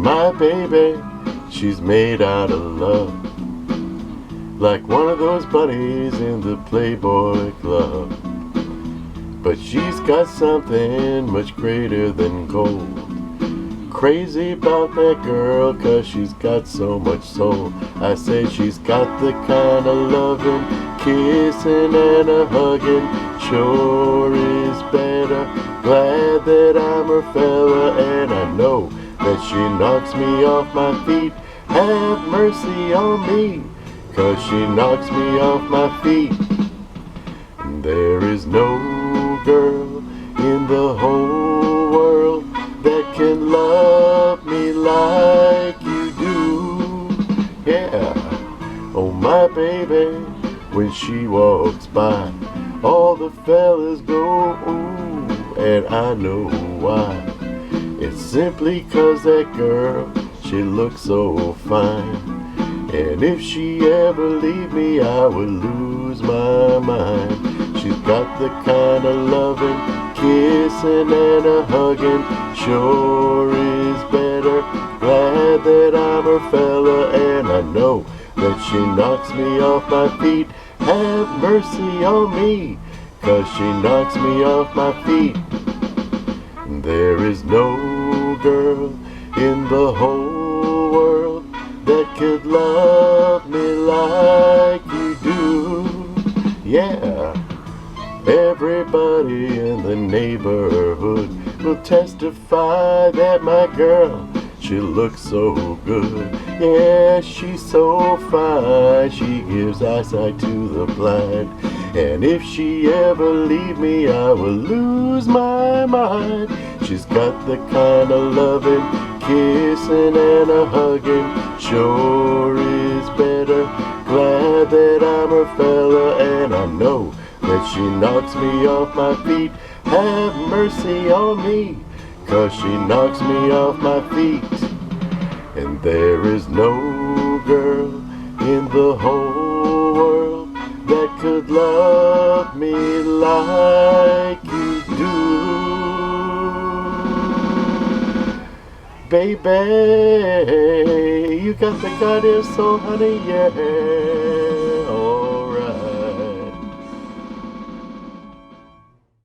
my baby, she's made out of love, like one of those bunnies in the Playboy Club. But she's got something much greater than gold. Crazy about that girl, 'cause she's got so much soul. I say she's got the kind of loving, kissing and a hugging, sure is better. Glad that I'm her fella, and I know that she knocks me off my feet. Have mercy on me, 'cause she knocks me off my feet. There is no girl in the whole world that can love me like you do. Yeah, oh my baby, when she walks by, all the fellas go ooh, and I know why. It's simply 'cause that girl, she looks so fine. And if she ever leave me, I would lose my mind. She's got the kind of loving, kissing and a hugging, sure is better. Glad that I'm her fella, and I know that she knocks me off my feet. Have mercy on me, 'cause she knocks me off my feet. There is no girl in the whole world that could love me like you do. Yeah, everybody in the neighborhood will testify that my girl, she looks so good. Yeah, she's so fine, she gives eyesight to the blind. And if she ever leave me, I will lose my mind. She's got the kind of loving, kissing and a hugging, sure is better. Glad that I'm her fella, and I know that she knocks me off my feet. Have mercy on me, 'cause she knocks me off my feet. And there is no girl in the whole world that could love me like you do. Baby, you got the goddess soul, honey, yeah.